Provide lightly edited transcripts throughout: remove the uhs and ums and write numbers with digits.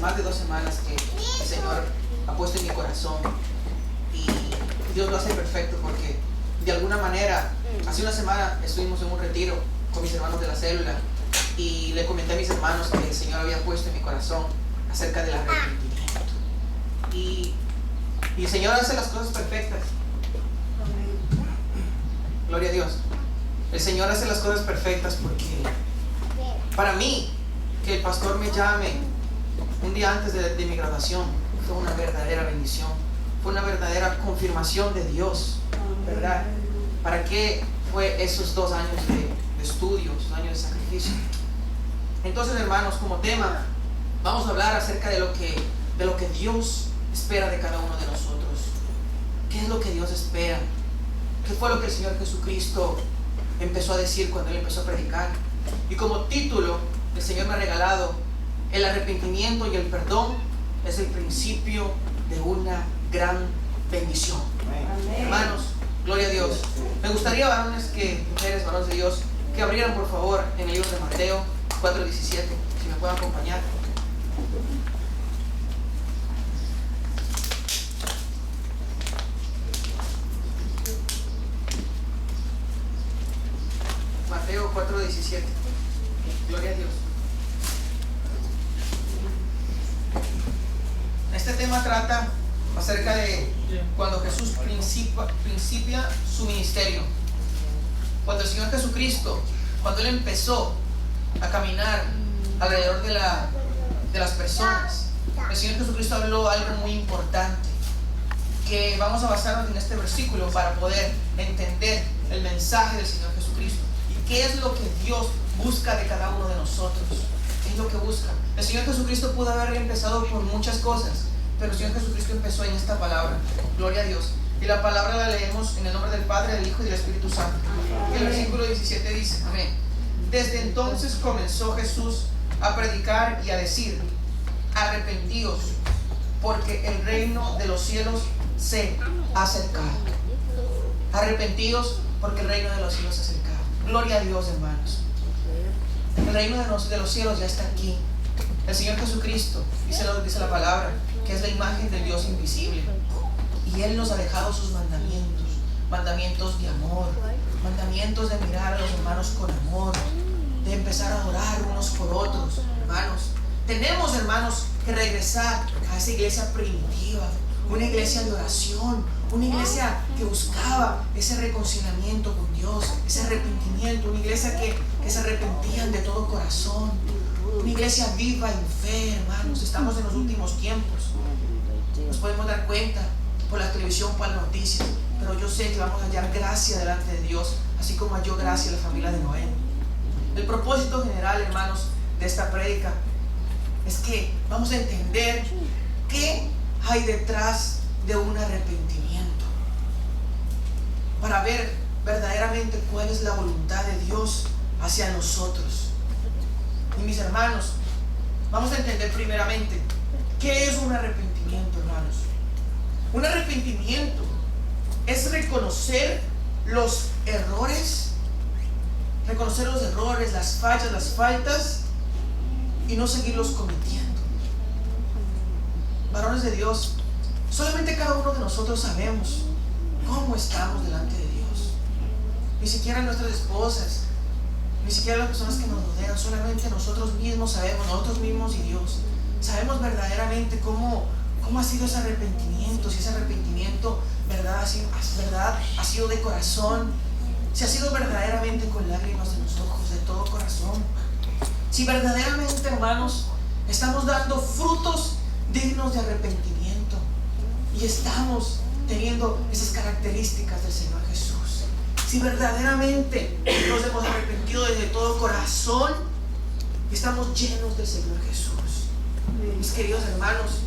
más de 2 semanas que el Señor ha puesto en mi corazón, y Dios lo hace perfecto, porque de alguna manera hace una semana estuvimos en un retiro con mis hermanos de la célula y le comenté a mis hermanos que el Señor había puesto en mi corazón acerca del arrepentimiento, y el Señor hace las cosas perfectas. Gloria a Dios. El Señor hace las cosas perfectas, porque para mí, que el pastor me llame un día antes de mi graduación fue una verdadera bendición, fue una verdadera confirmación de Dios, ¿verdad? ¿Para qué fue esos 2 años de estudio, esos años de sacrificio? Entonces, hermanos, como tema vamos a hablar acerca de lo que Dios espera de cada uno de nosotros. ¿Qué es lo que Dios espera? ¿Qué fue lo que el Señor Jesucristo empezó a decir cuando Él empezó a predicar? Y como título, el Señor me ha regalado: el arrepentimiento y el perdón es el principio de una gran bendición. Amén. Hermanos, gloria a Dios. Me gustaría, mujeres, varones de Dios, que abrieran por favor en el libro de Mateo 4:17, si me pueden acompañar. Mateo 4:17. Gloria a Dios. Este tema trata acerca de cuando Jesús principia su ministerio. Cuando el Señor Jesucristo, cuando Él empezó a caminar alrededor de las personas, el Señor Jesucristo habló algo muy importante, que vamos a basarnos en este versículo para poder entender el mensaje del Señor Jesucristo. ¿Y qué es lo que Dios busca de cada uno de nosotros? ¿Qué es lo que busca? El Señor Jesucristo pudo haber empezado por muchas cosas, pero el Señor Jesucristo empezó en esta palabra. Gloria a Dios. Y la palabra la leemos en el nombre del Padre, del Hijo y del Espíritu Santo. Y el versículo 17 dice: amén. Desde entonces comenzó Jesús a predicar y a decir: arrepentíos, porque el reino de los cielos se ha acercado. Arrepentíos, porque el reino de los cielos se ha acercado. Gloria a Dios, hermanos. El reino de los cielos ya está aquí. El Señor Jesucristo, dice la palabra, que es la imagen del Dios invisible, y Él nos ha dejado sus mandamientos, mandamientos de amor, mandamientos de mirar a los hermanos con amor, de empezar a adorar unos por otros. Hermanos, tenemos, hermanos, que regresar a esa iglesia primitiva, una iglesia de oración, una iglesia que buscaba ese reconciliamiento con Dios, ese arrepentimiento, una iglesia que se arrepentían de todo corazón, una iglesia viva en fe. Hermanos, estamos en los últimos tiempos. Nos podemos dar cuenta por la televisión, por las noticias, pero yo sé que vamos a hallar gracia delante de Dios, así como halló gracia la familia de Noé. El propósito general, hermanos, de esta prédica es que vamos a entender qué hay detrás de un arrepentimiento, para ver verdaderamente cuál es la voluntad de Dios hacia nosotros. Y mis hermanos, vamos a entender primeramente qué es un arrepentimiento, hermanos. Un arrepentimiento es reconocer los errores, las fallas, las faltas, y no seguirlos cometiendo. Varones de Dios, solamente cada uno de nosotros sabemos cómo estamos delante de Dios. Ni siquiera nuestras esposas, ni siquiera las personas que nos rodean, solamente nosotros mismos sabemos, nosotros mismos y Dios. Sabemos verdaderamente cómo ha sido ese arrepentimiento, si ese arrepentimiento ha sido de corazón, si ha sido verdaderamente con lágrimas en los ojos, de todo corazón. Si verdaderamente, hermanos, estamos dando frutos dignos de arrepentimiento y estamos teniendo esas características del Señor Jesús. Si verdaderamente nos hemos arrepentido desde todo corazón y estamos llenos del Señor Jesús. Mis queridos hermanos,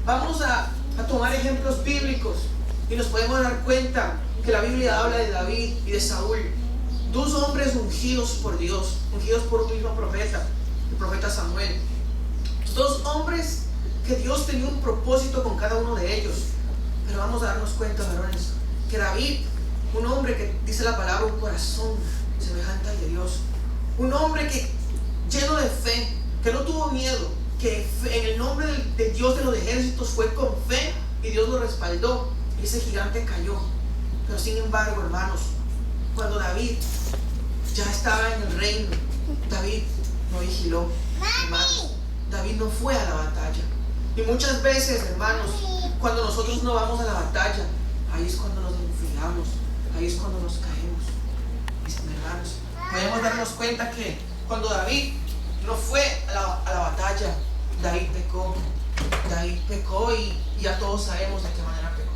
vamos a tomar ejemplos bíblicos y nos podemos dar cuenta que la Biblia habla de David y de Saúl, 2 hombres ungidos por Dios, ungidos por un mismo profeta, el profeta Samuel. 2 hombres que Dios tenía un propósito con cada uno de ellos. Pero vamos a darnos cuenta, varones, que David, un hombre que dice la palabra, un corazón semejante al de Dios, un hombre que lleno de fe, que no tuvo miedo, que en el nombre de Dios de los ejércitos fue con fe y Dios lo respaldó y ese gigante cayó. Pero sin embargo, hermanos, cuando David ya estaba en el reino, David no vigiló, hermanos. David no fue a la batalla. Y muchas veces, hermanos, cuando nosotros no vamos a la batalla, ahí es cuando nos enfriamos, ahí es cuando nos caemos. Mis hermanos, podemos darnos cuenta que cuando David no fue a la batalla, David pecó y ya todos sabemos de qué manera pecó.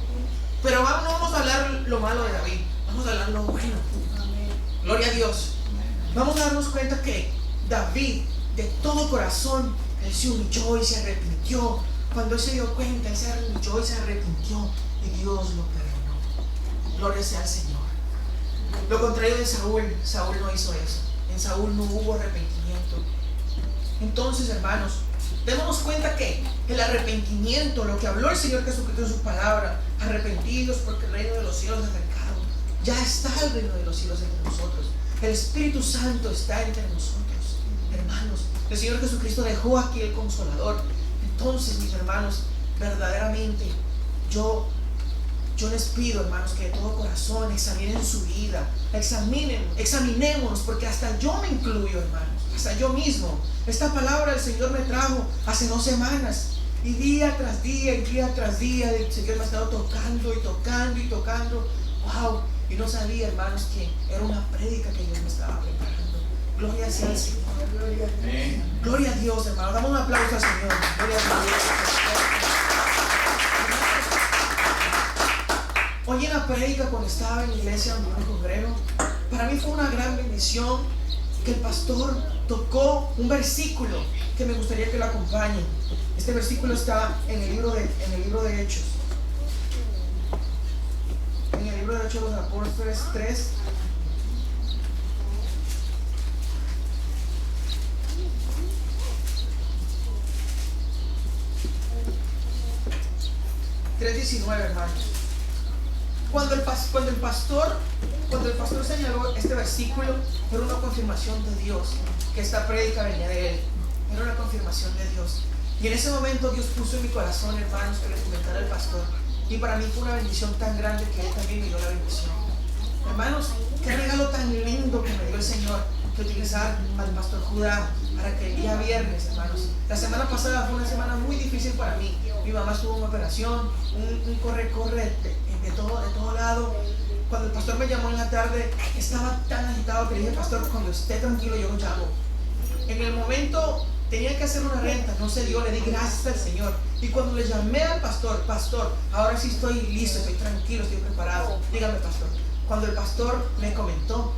Pero no vamos a hablar lo malo de David, vamos a hablar lo bueno. Gloria a Dios. Vamos a darnos cuenta que David, de todo corazón, él se humilló y se arrepintió. Cuando él se dio cuenta, él se humilló y se arrepintió y Dios lo perdonó. Gloria sea al Señor. Lo contrario de Saúl no hizo eso. En Saúl no hubo arrepentimiento. Entonces, hermanos, démonos cuenta que el arrepentimiento, lo que habló el Señor Jesucristo en su palabra, arrepentidos porque el reino de los cielos es acercado. Ya está el reino de los cielos entre nosotros. El Espíritu Santo está entre nosotros, hermanos. El Señor Jesucristo dejó aquí el Consolador. Entonces, mis hermanos, verdaderamente yo les pido, hermanos, que de todo corazón examinen su vida, examinémonos, porque hasta yo me incluyo, hermanos, hasta yo mismo. Esta palabra el Señor me trajo hace 2 semanas y día tras día y día tras día el Señor me ha estado tocando y tocando y tocando. Wow, y no sabía, hermanos, que era una prédica que Dios me estaba preparando. Gloria sea al Señor. Gloria a Dios, hermano. Damos un aplauso al Señor. Gloria a Dios. Hoy en la prédica, cuando estaba en la iglesia donde me congrego, para mí fue una gran bendición que el pastor tocó un versículo que me gustaría que lo acompañe. Este versículo está en el libro de Hechos. En el libro de Hechos de los Apóstoles 3. hermanos. Cuando el pastor señaló este versículo, era una confirmación de Dios, que esta prédica venía de él. Era una confirmación de Dios. Y en ese momento Dios puso en mi corazón, hermanos, que le comentara al pastor. Y para mí fue una bendición tan grande que él también me dio la bendición. Hermanos, qué regalo tan lindo que me dio el Señor, que utilizar al pastor Judá para que el día viernes, hermanos. La semana pasada fue una semana muy difícil para mí. Mi mamá estuvo en una operación, un corre de todo lado. Cuando el pastor me llamó en la tarde, estaba tan agitado que le dije, pastor, cuando esté tranquilo yo lo llamo. En el momento tenía que hacer una renta, no se dio, le di gracias al Señor. Y cuando le llamé al pastor, ahora sí estoy listo, estoy tranquilo, estoy preparado. Dígame, pastor. Cuando el pastor me comentó,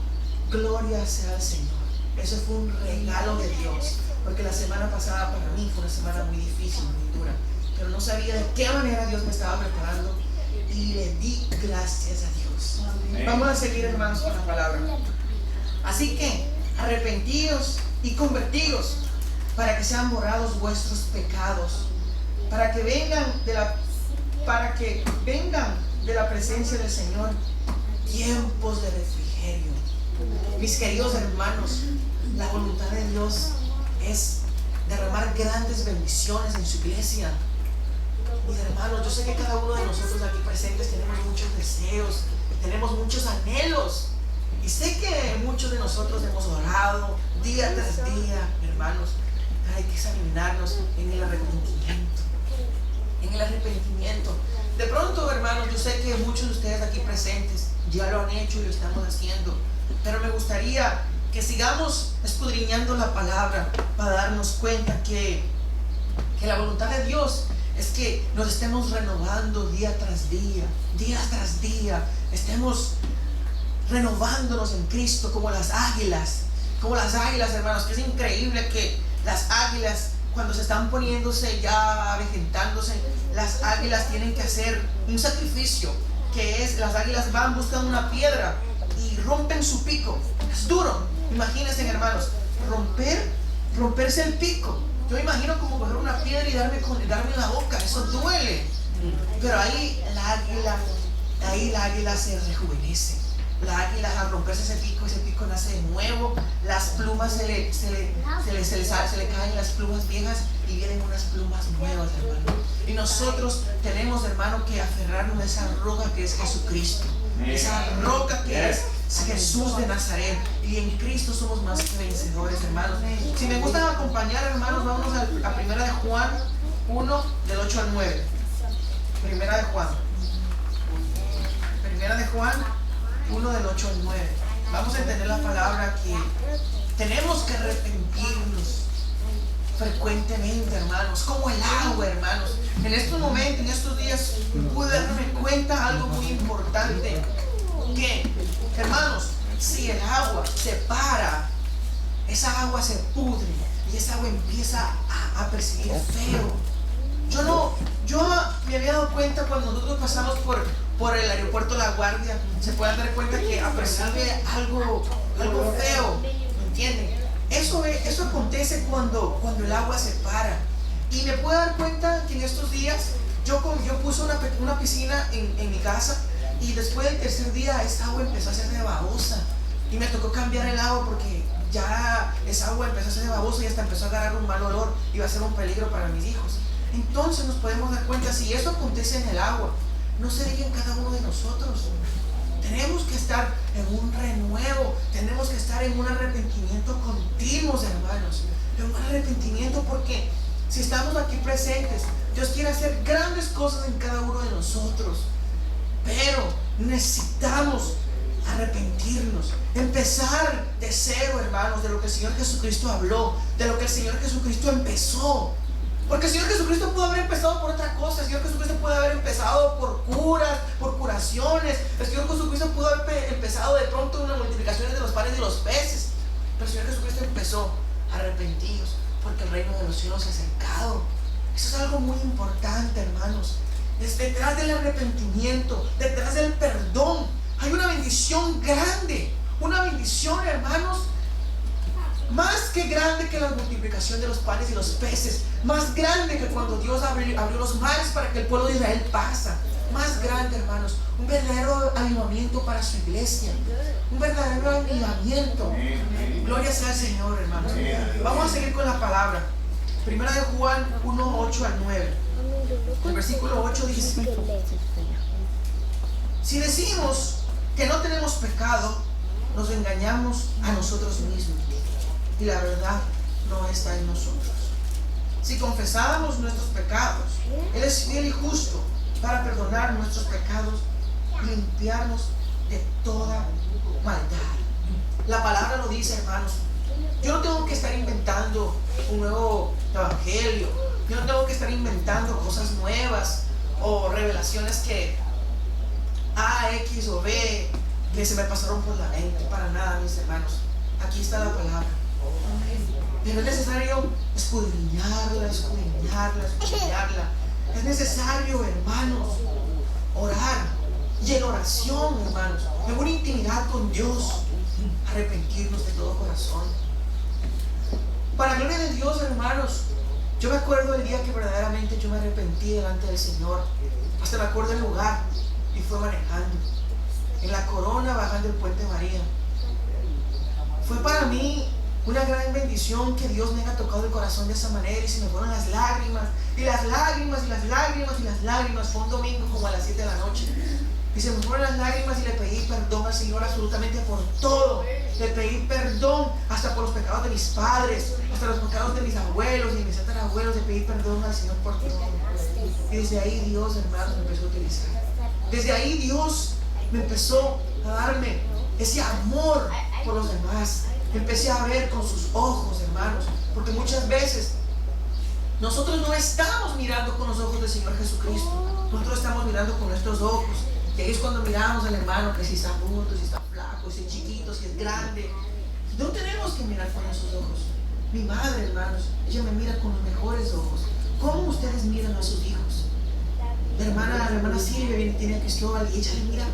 gloria sea al Señor. Eso fue un regalo de Dios, porque la semana pasada para mí fue una semana muy difícil, muy dura, pero no sabía de qué manera Dios me estaba preparando y le di gracias a Dios. Amén. Vamos a seguir, hermanos, con la palabra. Así que arrepentidos y convertidos para que sean borrados vuestros pecados, para que vengan de la presencia del Señor tiempos de refrigerio. Mis queridos hermanos, la voluntad de Dios es derramar grandes bendiciones en su iglesia. Mis hermanos, yo sé que cada uno de nosotros aquí presentes tenemos muchos deseos, tenemos muchos anhelos, y sé que muchos de nosotros hemos orado día tras día, hermanos, pero hay que examinarnos en el arrepentimiento. En el arrepentimiento. De pronto, hermanos, yo sé que muchos de ustedes aquí presentes ya lo han hecho y lo estamos haciendo, pero me gustaría que sigamos escudriñando la palabra para darnos cuenta que la voluntad de Dios es que nos estemos renovando día tras día, estemos renovándonos en Cristo como las águilas, hermanos, que es increíble que las águilas, cuando se están poniéndose ya avejentándose, las águilas tienen que hacer un sacrificio, que es, las águilas van buscando una piedra y rompen su pico. Es duro, imagínense, hermanos, romperse el pico. Yo me imagino como coger una piedra y darme en la boca, eso duele. Pero ahí la águila se rejuvenece. La águila, al romperse ese pico nace de nuevo. Las plumas se le caen las plumas viejas y vienen unas plumas nuevas, hermano. Y nosotros tenemos, hermano, que aferrarnos a esa roca que es Jesucristo. Esa roca que es Jesús de Nazaret. Y en Cristo somos más que vencedores, hermanos. Si me gustan acompañar, hermanos, vámonos a Primera de Juan 1, del 8 al 9. Primera de Juan 1, del 8 al 9. Vamos a entender la palabra que tenemos que arrepentirnos frecuentemente, hermanos, como el agua, hermanos. En estos momentos, en estos días, pude darme cuenta algo muy importante, que, hermanos, si el agua se para, esa agua se pudre y esa agua empieza a percibir feo. Yo me había dado cuenta cuando nosotros pasamos por el aeropuerto La Guardia, se pueden dar cuenta que apercibe algo feo, ¿me entienden? Eso acontece cuando el agua se para. Y me puedo dar cuenta que en estos días yo puse una piscina en mi casa, y después del tercer día esa agua empezó a ser de babosa y me tocó cambiar el agua porque ya esa agua empezó a ser de babosa y hasta empezó a agarrar un mal olor, iba a ser un peligro para mis hijos. Entonces nos podemos dar cuenta, si eso acontece en el agua, no se diga en cada uno de nosotros. Tenemos que estar en un renuevo, tenemos que estar en un arrepentimiento continuo, hermanos, en un arrepentimiento, porque si estamos aquí presentes, Dios quiere hacer grandes cosas en cada uno de nosotros, pero necesitamos arrepentirnos, empezar de cero, hermanos, de lo que el Señor Jesucristo habló, de lo que el Señor Jesucristo empezó. Porque el Señor Jesucristo pudo haber empezado por otra cosa. El Señor Jesucristo pudo haber empezado por curas, por curaciones. El Señor Jesucristo pudo haber empezado de pronto una multiplicación de los panes y los peces. Pero el Señor Jesucristo empezó: arrepentidos, porque el reino de los cielos se ha acercado. Eso es algo muy importante, hermanos. Detrás del arrepentimiento, detrás del perdón, hay una bendición grande. Una bendición, hermanos, más que grande que la multiplicación de los panes y los peces, más grande que cuando Dios abrió los mares para que el pueblo de Israel pasa, más grande, hermanos, un verdadero avivamiento para su iglesia, un verdadero avivamiento. Gloria sea al Señor, hermanos. Vamos a seguir con la palabra. Primera de Juan 1, 8 al 9. El versículo 8 dice: si decimos que no tenemos pecado, nos engañamos a nosotros mismos y la verdad no está en nosotros. Si confesáramos nuestros pecados, Él es fiel y justo para perdonar nuestros pecados y limpiarnos de toda maldad. La palabra lo dice, hermanos. Yo no tengo que estar inventando un nuevo evangelio. Yo no tengo que estar inventando cosas nuevas o revelaciones que A, X o B que se me pasaron por la mente. Para nada, mis hermanos. Aquí está la palabra. Pero es necesario escudriñarla. Es necesario, hermanos, orar. Y en oración, hermanos, en una intimidad con Dios, arrepentirnos de todo corazón. Para gloria de Dios, hermanos, yo me acuerdo el día que verdaderamente yo me arrepentí delante del Señor. Hasta me acuerdo el lugar, y fue manejando en la Corona, bajando el Puente María. Fue para mí una gran bendición que Dios me haya tocado el corazón de esa manera, y se me fueron las lágrimas, y las lágrimas, y las lágrimas, y las lágrimas. Fue un domingo como a las 7 de la noche, y se me fueron las lágrimas, y le pedí perdón al Señor absolutamente por todo. Le pedí perdón hasta por los pecados de mis padres, hasta los pecados de mis abuelos y de mis tatarabuelos. Le pedí perdón al Señor por todo. Y desde ahí Dios, hermanos, me empezó a utilizar. Desde ahí Dios me empezó a darme ese amor por los demás. Empecé a ver con sus ojos, hermanos, porque muchas veces nosotros no estamos mirando con los ojos del Señor Jesucristo. Nosotros estamos mirando con nuestros ojos. Y ahí es cuando miramos al hermano, que si está gordo, si está flaco, si es chiquito, si es grande. No tenemos que mirar con esos ojos. Mi madre, hermanos, ella me mira con los mejores ojos. ¿Cómo ustedes miran a sus hijos? La hermana Silvia tiene a Cristóbal, y ella le mira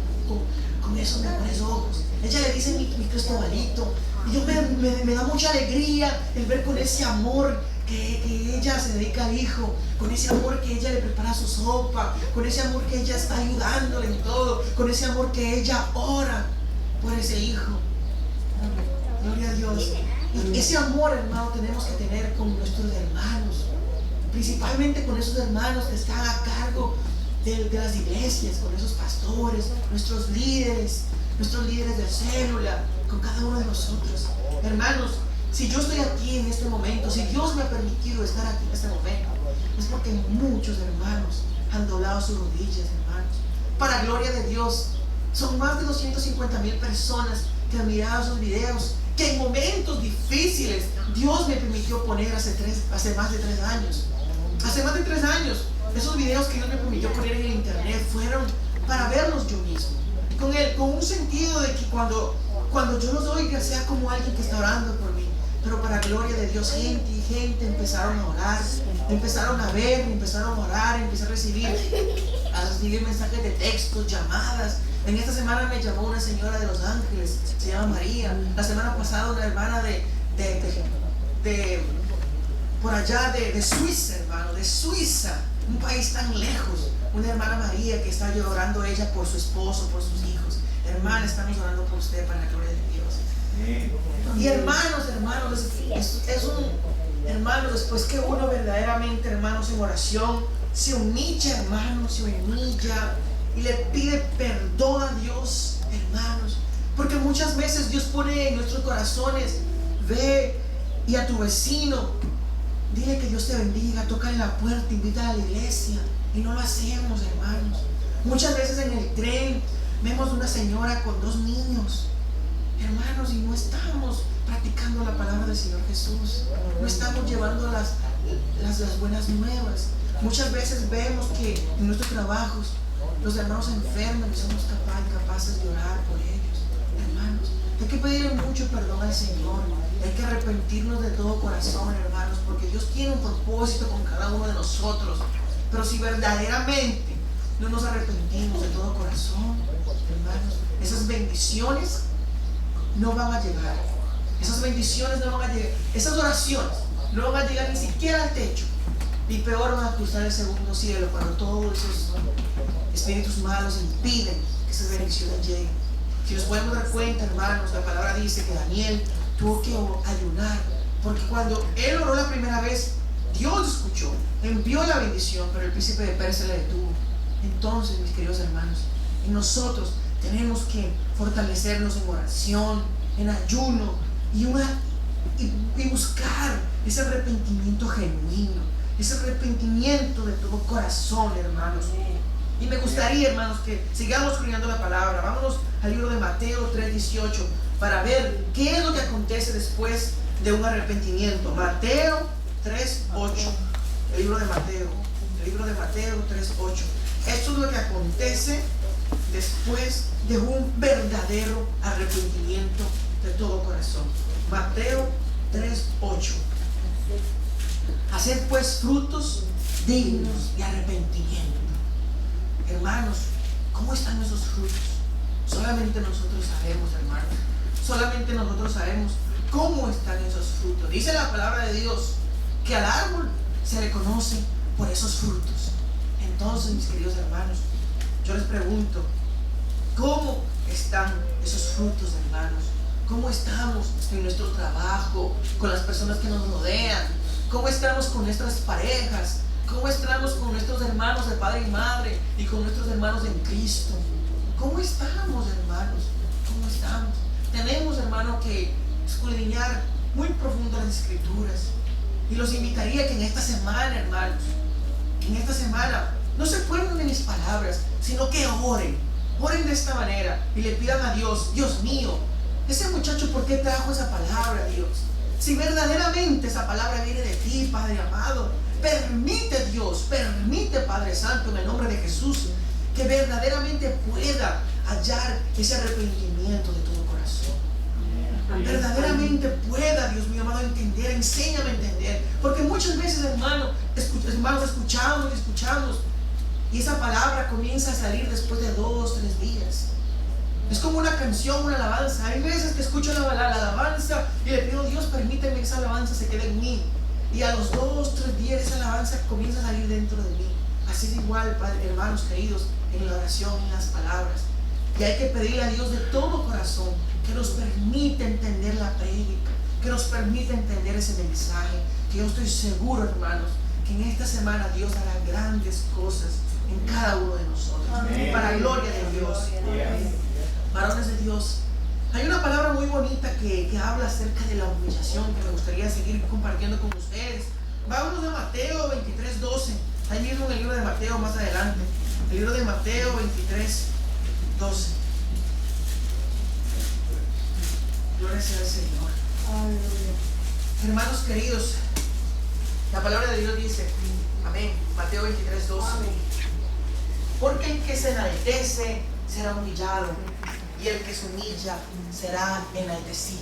con esos mejores ojos. Ella le dice mi Cristobalito. Y yo me da mucha alegría el ver con ese amor que ella se dedica al hijo, con ese amor que ella le prepara su sopa, con ese amor que ella está ayudándole en todo, con ese amor que ella ora. por ese hijo. Gloria a Dios. Y ese amor, hermano, tenemos que tener con nuestros hermanos, principalmente con esos hermanos que están a cargo de las iglesias, con esos pastores, nuestros líderes de célula, con cada uno de nosotros. Hermanos, si yo estoy aquí en este momento, si Dios me ha permitido estar aquí en este momento, es porque muchos hermanos han doblado sus rodillas, hermanos. Para gloria de Dios, son más de 250,000 personas que han mirado esos videos, que en momentos difíciles Dios me permitió poner hace más de 3 años. Hace más de 3 años, esos videos que Dios me permitió poner en el internet fueron para verlos yo mismo, con un sentido de que cuando yo los oiga sea como alguien que está orando por mí. Pero para gloria de Dios, gente y gente empezaron a orar, empezaron a ver, empezaron a orar, empecé a recibir mensajes de textos, llamadas. En esta semana me llamó una señora de Los Ángeles, se llama María. La semana pasada una hermana de por allá de Suiza, hermano, de Suiza, un país tan lejos. Una hermana María que está llorando ella por su esposo, por sus hijos. Hermana, estamos orando por usted para la gloria de Dios. Y hermanos, hermanos, después que uno verdaderamente, hermanos, en oración se humilla, hermanos, se humilla y le pide perdón a Dios, hermanos, porque muchas veces Dios pone en nuestros corazones: ve y a tu vecino dile que Dios te bendiga, tócale la puerta, invita a la iglesia, y no lo hacemos, hermanos. Muchas veces en el tren vemos una señora con 2 niños, hermanos, y no estamos practicando la palabra del Señor Jesús, no estamos llevando las buenas nuevas. Muchas veces vemos que en nuestros trabajos los hermanos enferman y somos capaces de orar por ellos. Hermanos, hay que pedirle mucho perdón al Señor, hay que arrepentirnos de todo corazón, hermanos, porque Dios tiene un propósito con cada uno de nosotros. Pero si verdaderamente no nos arrepentimos de todo corazón, hermanos, esas bendiciones no van a llegar. Esas bendiciones no van a llegar. Esas oraciones no van a llegar ni siquiera al techo. Y peor, van a cruzar el segundo cielo cuando todos esos espíritus malos impiden que esas bendiciones lleguen. Si nos podemos dar cuenta, hermanos, la palabra dice que Daniel tuvo que ayunar, porque cuando él oró la primera vez, Dios escuchó, envió la bendición, pero el príncipe de Persia le detuvo. Entonces, mis queridos hermanos, y nosotros tenemos que fortalecernos en oración, en ayuno y buscar ese arrepentimiento genuino, ese arrepentimiento de todo corazón, hermanos. Y me gustaría, hermanos, que sigamos estudiando la palabra. Vámonos al libro de Mateo 3:18 para ver qué es lo que acontece después de un arrepentimiento. Mateo 3:8, el libro de Mateo 3:8. Esto es lo que acontece después de un verdadero arrepentimiento de todo corazón. Mateo 3:8. Haced pues frutos dignos de arrepentimiento. Hermanos, ¿cómo están esos frutos? Solamente nosotros sabemos, hermanos. Solamente nosotros sabemos cómo están esos frutos. Dice la palabra de Dios que al árbol se le conoce por esos frutos. Entonces, mis queridos hermanos, yo les pregunto, ¿cómo están esos frutos, hermanos? ¿Cómo estamos en nuestro trabajo, con las personas que nos rodean? ¿Cómo estamos con nuestras parejas? ¿Cómo estamos con nuestros hermanos de padre y madre y con nuestros hermanos en Cristo? ¿Cómo estamos, hermanos? ¿Cómo estamos? Tenemos, hermano, que escudriñar muy profundo las Escrituras. Y los invitaría que en esta semana, hermanos, en esta semana, no se acuerden de mis palabras, sino que oren. Oren de esta manera y le pidan a Dios: Dios mío, ese muchacho, ¿por qué trajo esa palabra, Dios? Si verdaderamente esa palabra viene de ti, Padre amado, permite, Dios, permite, Padre Santo, en el nombre de Jesús, que verdaderamente pueda hallar ese arrepentimiento de todo corazón. Verdaderamente pueda, Dios mío amado, entender, enséñame a entender. Porque muchas veces, hermanos, escuchamos y esa palabra comienza a salir después de 2, 3 días. Es como una canción, una alabanza. Hay veces que escucho la alabanza y le pido: Dios, permíteme que esa alabanza se quede en mí. Y a los 2, 3 días esa alabanza comienza a salir dentro de mí. Así es igual, Padre, hermanos queridos, en la oración, en las palabras. Y hay que pedirle a Dios de todo corazón que nos permita entender la prédica, que nos permita entender ese mensaje, que yo estoy seguro, hermanos, que en esta semana Dios hará grandes cosas en cada uno de nosotros. Amén. Para la gloria de Dios. Varones de Dios, hay una palabra muy bonita que habla acerca de la humillación, que me gustaría seguir compartiendo con ustedes. Vámonos de Mateo 23:12. Ahí mismo en el libro de Mateo, más adelante. El libro de Mateo 23:12. Gloria sea al Señor. Aleluya. Hermanos queridos, la palabra de Dios dice, amén, Mateo 23:12. Porque el que se enaltece será humillado, y el que se humilla será enaltecido.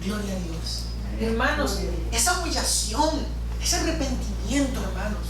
Gloria a Dios. Hermanos, esa humillación, ese arrepentimiento, hermanos,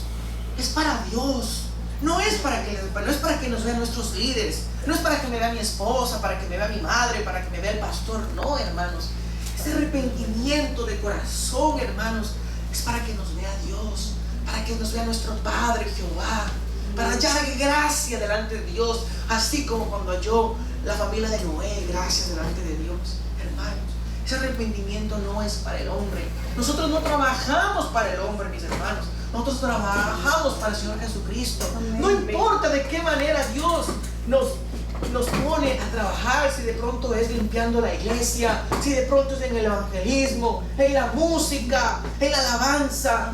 es para Dios. No es para que nos vean nuestros líderes, no es para que me vea mi esposa, para que me vea mi madre, para que me vea el pastor. No, hermanos, ese arrepentimiento de corazón, hermanos, es para que nos vea Dios, para que nos vea nuestro Padre Jehová, para hallar gracia delante de Dios, así como cuando halló la familia de Noé gracia delante de Dios. Hermanos, ese arrepentimiento no es para el hombre. Nosotros no trabajamos para el hombre, mis hermanos. Nosotros trabajamos para el Señor Jesucristo. No importa de qué manera Dios nos pone a trabajar, si de pronto es limpiando la iglesia, si de pronto es en el evangelismo, en la música, en la alabanza.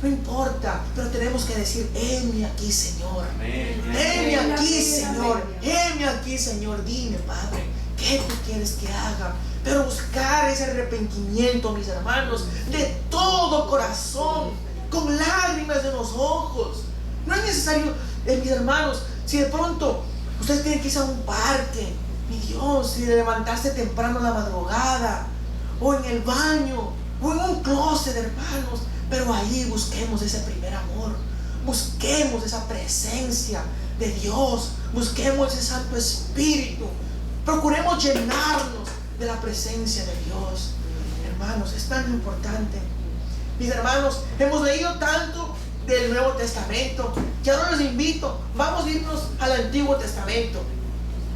No importa, pero tenemos que decir, heme aquí, Señor. Heme aquí, Señor. Heme aquí, Señor. Dime, Padre, ¿qué tú quieres que haga? Pero buscar ese arrepentimiento, mis hermanos, de todo corazón, con lágrimas en los ojos. No es necesario, mis hermanos, si de pronto ustedes tienen que irse a un parque, mi Dios, si de levantarse temprano a la madrugada, o en el baño, o en un closet, hermanos, pero ahí busquemos ese primer amor, busquemos esa presencia de Dios, busquemos ese Santo Espíritu, procuremos llenarnos de la presencia de Dios. Hermanos, es tan importante. Mis hermanos, hemos leído tanto del Nuevo Testamento que ahora les invito, vamos a irnos al Antiguo Testamento,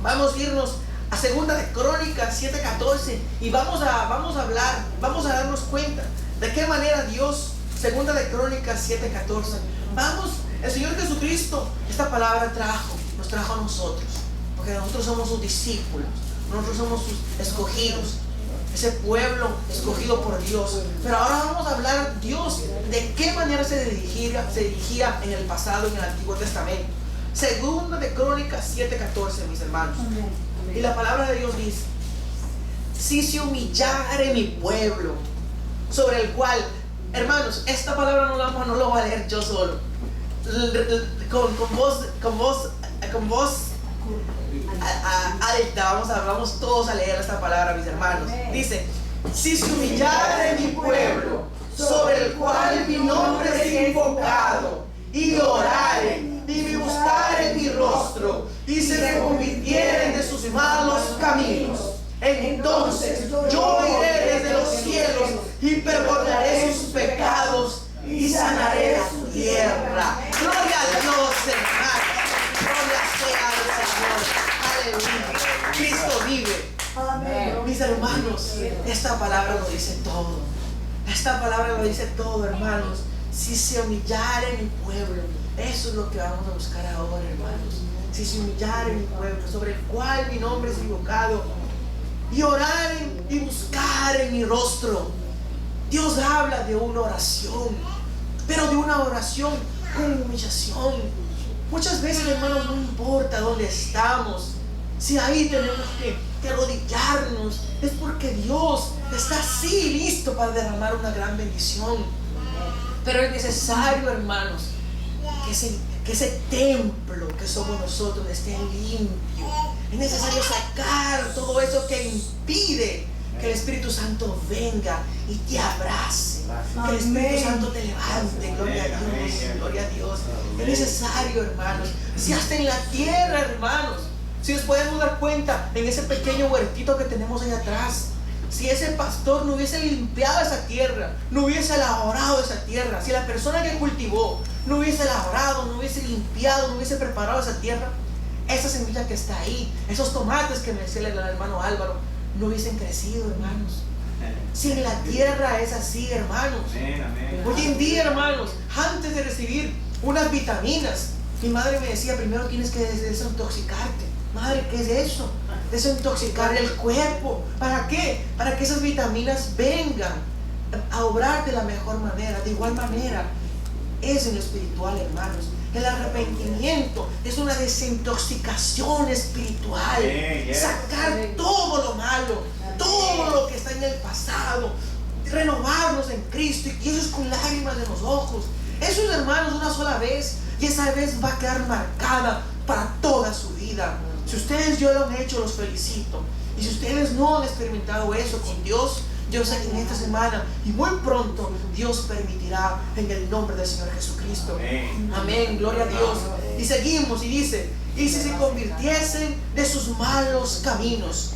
vamos a irnos a Segunda de Crónicas 7:14 y vamos a hablar, vamos a darnos cuenta de qué manera Dios, Segunda de Crónicas 7:14, el Señor Jesucristo, esta palabra nos trajo a nosotros, porque nosotros somos sus discípulos, nosotros somos sus escogidos, ese pueblo escogido por Dios. Pero ahora vamos a hablar Dios de qué manera se dirigía en el pasado, en el Antiguo Testamento. Segunda de Crónicas 7:14, mis hermanos. Y la palabra de Dios dice: si se humillare mi pueblo, sobre el cual, hermanos, esta palabra no la voy a leer yo solo, con voz alta, vamos todos a leer esta palabra, mis hermanos. Dice: si se humillare mi pueblo, sobre el cual mi nombre es invocado, y oraren, y me buscaren mi rostro, y se convirtieren de sus malos caminos, entonces yo iré desde los cielos y perdonaré sus pecados y sanaré su tierra. Gloria a Dios, hermanos. Gloria sea al Señor. Aleluya. Cristo vive. Amén. Mis hermanos, esta palabra lo dice todo. Esta palabra lo dice todo, hermanos. Si se humillare mi pueblo, eso es lo que vamos a buscar ahora, hermanos. Si se humillare mi pueblo, sobre el cual mi nombre es invocado, y oraren y buscaren mi rostro. Dios habla de una oración, pero de una oración con humillación. Muchas veces, hermanos, no importa dónde estamos, si ahí tenemos que arrodillarnos, es porque Dios está así listo para derramar una gran bendición. Pero es necesario, hermanos, que ese templo que somos nosotros esté limpio. Es necesario sacar todo eso que impide que el Espíritu Santo venga y te abrace, que el Espíritu Santo te levante. Gloria a Dios, gloria a Dios. Es necesario, hermanos. Si hasta en la tierra, hermanos, si nos podemos dar cuenta en ese pequeño huertito que tenemos ahí atrás, si ese pastor no hubiese limpiado esa tierra, no hubiese labrado esa tierra, si la persona que cultivó no hubiese labrado, no hubiese limpiado, no hubiese preparado esa tierra, esa semilla que está ahí, esos tomates que me decía el hermano Álvaro, no hubiesen crecido, hermanos. Si en la tierra es así, hermanos. Hoy en día, hermanos, antes de recibir unas vitaminas, mi madre me decía, primero tienes que desintoxicarte. Madre, ¿qué es eso? Desintoxicar el cuerpo. ¿Para qué? Para que esas vitaminas vengan a obrar de la mejor manera. De igual manera es en lo espiritual, hermanos. El arrepentimiento es una desintoxicación espiritual. Sacar todo lo malo, todo lo que está en el pasado, renovarnos en Cristo, y eso es con lágrimas en los ojos. Eso es, hermanos, una sola vez, y esa vez va a quedar marcada para toda su vida. Si ustedes ya lo han hecho, los felicito. Y si ustedes no han experimentado eso con Dios, yo sé que en esta semana y muy pronto Dios permitirá, en el nombre del Señor Jesucristo. Amén, gloria a Dios. Y seguimos y dice, y si se convirtiesen de sus malos caminos,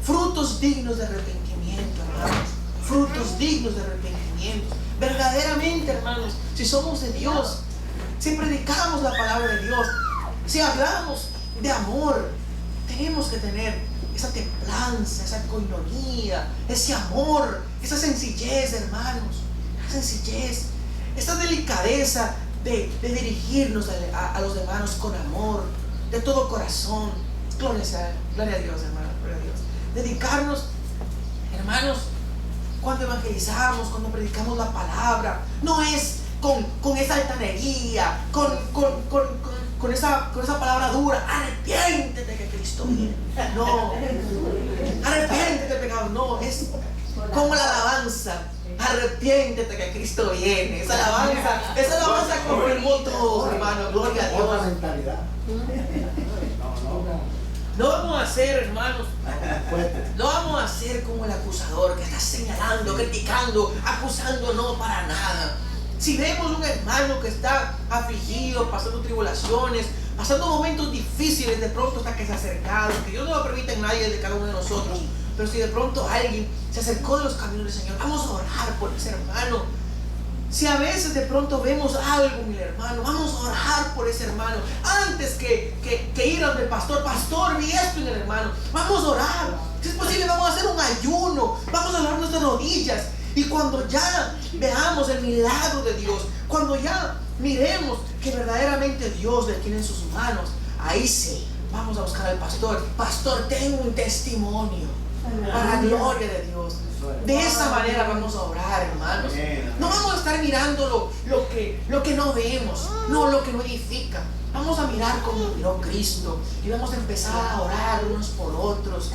frutos dignos de arrepentimiento, hermanos, frutos dignos de arrepentimiento. Verdaderamente, hermanos, si somos de Dios, si predicamos la palabra de Dios, si hablamos de amor, tenemos que tener esa templanza, esa coinonía, ese amor, esa sencillez, hermanos, esa sencillez, esta delicadeza de dirigirnos a los hermanos con amor, de todo corazón. Gloria a Dios, hermanos, gloria a Dios. Dedicarnos, hermanos, cuando evangelizamos, cuando predicamos la palabra, no es con esa altanería, con esa palabra dura, arrepiéntete que Cristo viene. No, arrepiéntete del pecado. No, es como la alabanza, arrepiéntete que Cristo viene. Esa alabanza confirmó todo, hermano. Gloria a Dios. No vamos a ser, hermanos, no vamos a ser como el acusador que está señalando, criticando, acusando, no, para nada. Si vemos un hermano que está afligido, pasando tribulaciones, pasando momentos difíciles, de pronto hasta que se ha acercado, que Dios no lo permite en nadie de cada uno de nosotros, pero si de pronto alguien se acercó de los caminos del Señor, vamos a orar por ese hermano. Si a veces de pronto vemos algo, mi hermano, vamos a orar por ese hermano. Antes que ir al pastor, vi esto en el hermano, vamos a orar. Si es posible, vamos a hacer un ayuno, vamos a orar nuestras rodillas. Y cuando ya veamos el milagro de Dios, cuando ya miremos que verdaderamente Dios le tiene en sus manos, ahí sí, vamos a buscar al pastor. Pastor, tengo un testimonio para la gloria de Dios. De esa manera vamos a orar, hermanos. No vamos a estar mirando lo que no vemos, no lo que no edifica. Vamos a mirar como miró Cristo y vamos a empezar a orar unos por otros.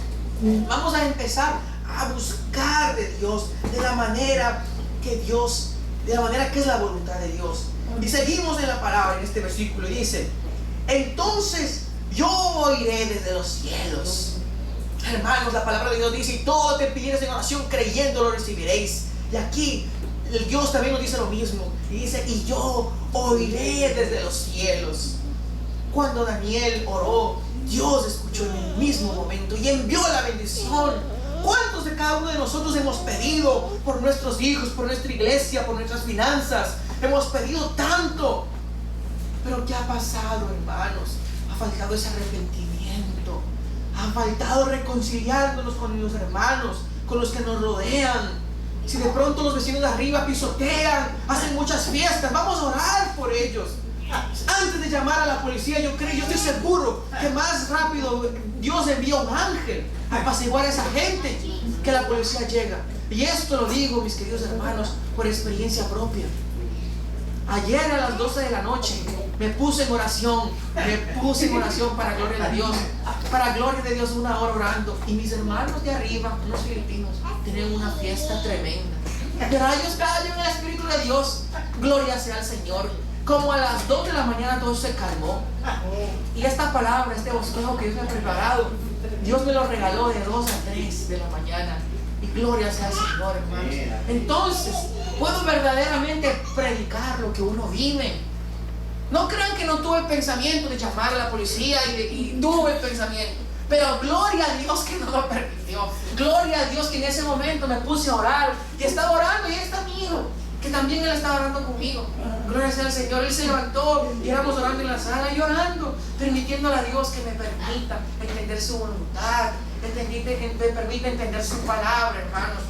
Vamos a empezar a buscar de Dios de la manera que es la voluntad de Dios. Y seguimos en la palabra en este versículo y dice: entonces yo oiré desde los cielos. Hermanos, la palabra de Dios dice: y todo lo que pidieres en oración creyendo lo recibiréis. Y aquí el Dios también nos dice lo mismo. Y dice: y yo oiré desde los cielos. Cuando Daniel oró, Dios escuchó en el mismo momento y envió la bendición. ¿Cuántos de cada uno de nosotros hemos pedido por nuestros hijos, por nuestra iglesia, por nuestras finanzas? Hemos pedido tanto. Pero ¿qué ha pasado, hermanos? Ha faltado ese arrepentimiento. Ha faltado reconciliándonos con los hermanos, con los que nos rodean. Si de pronto los vecinos de arriba pisotean, hacen muchas fiestas, vamos a orar por ellos. Antes de llamar a la policía, yo estoy seguro que más rápido Dios envía un ángel a apaciguar a esa gente que la policía llega. Y esto lo digo, mis queridos hermanos, por experiencia propia. Ayer a las 12 de la noche me puse en oración para gloria de Dios. Para gloria de Dios, una hora orando. Y mis hermanos de arriba, unos filipinos, tenían una fiesta tremenda. Pero ellos cayeron en el Espíritu de Dios. Gloria sea al Señor. Como a las 2 de la mañana todo se calmó. Y esta palabra, este bosquejo que Dios me ha preparado, Dios me lo regaló de 2 a 3 de la mañana. Y gloria sea al Señor, hermanos. Entonces, puedo verdaderamente predicar lo que uno vive. No crean que no tuve el pensamiento de llamar a la policía y tuve el pensamiento. Pero gloria a Dios que no lo permitió. Gloria a Dios que en ese momento me puse a orar. Y estaba orando y Él está mío. que también él estaba orando conmigo. Gloria sea al Señor. Él se levantó y éramos orando en la sala, llorando, permitiéndole a Dios que me permita entender su voluntad, me permite entender su palabra, hermanos.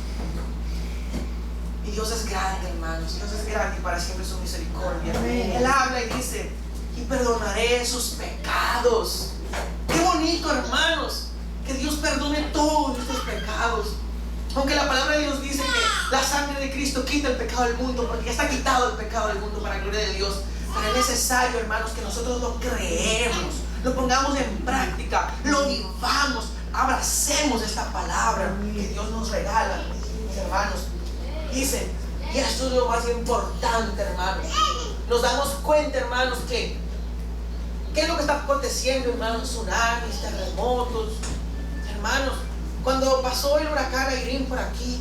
Y Dios es grande, hermanos. Dios es grande y para siempre su misericordia. Él habla y dice: y perdonaré sus pecados. Qué bonito, hermanos, que Dios perdone todos nuestros pecados. Aunque la palabra de Dios dice que la sangre de Cristo quita el pecado del mundo, porque ya está quitado el pecado del mundo para la gloria de Dios. Pero es necesario, hermanos, que nosotros lo creemos, lo pongamos en práctica, lo vivamos, abracemos esta palabra que Dios nos regala, mis hermanos. Dice, y esto es lo más importante, hermanos. Nos damos cuenta, hermanos, que ¿qué es lo que está aconteciendo, hermanos? Tsunamis, terremotos, hermanos. Cuando pasó el huracán Irene por aquí,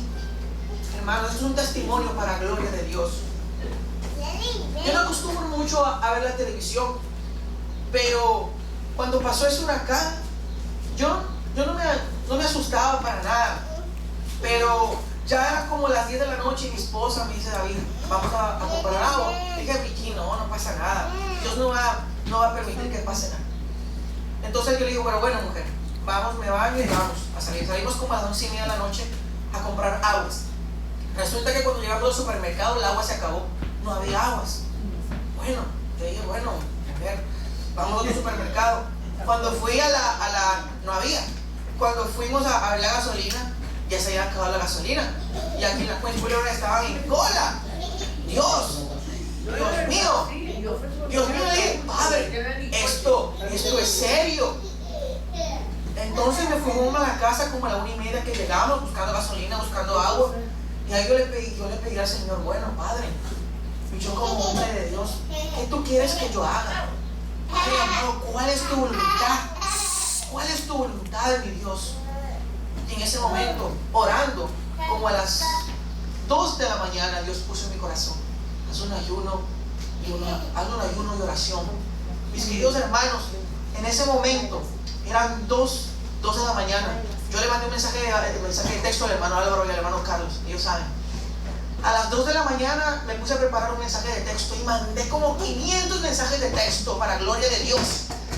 hermanos, es un testimonio para la gloria de Dios. Yo no acostumbro mucho a ver la televisión, pero cuando pasó ese huracán, yo no me asustaba para nada. Pero ya era como las 10 de la noche y mi esposa me dice: David, vamos a comprar agua. Dije: Vicky, no pasa nada. Dios no va a permitir que pase nada. Entonces yo le digo: pero bueno, mujer, vamos, me baño y vamos a salir. Salimos como a las 11:30 de la noche a comprar aguas. Resulta que cuando llegamos al supermercado el agua se acabó, no había aguas. Bueno, yo dije: bueno, a ver, vamos a otro supermercado. Cuando fui no había. Cuando fuimos a ver la gasolina, ya se había acabado la gasolina. Y aquí en la Queens Boulevard estaban en cola. Dios mío, le dije: Padre, esto es serio. Entonces me fuimos a la casa como a la 1:30 que llegamos, buscando gasolina, buscando agua. Y ahí yo le pedí al Señor: bueno, Padre, y yo como hombre de Dios, ¿qué tú quieres que yo haga? Padre amado, ¿cuál es tu voluntad? ¿Cuál es tu voluntad, mi Dios? Y en ese momento, orando, como a las 2 de la mañana, Dios puso en mi corazón: haz un ayuno y oración. Mis queridos hermanos, en ese momento eran 2 de la mañana. Yo le mandé un mensaje de texto al hermano Álvaro y al hermano Carlos, ellos saben. A las 2 de la mañana me puse a preparar un mensaje de texto y mandé como 500 mensajes de texto para gloria de Dios.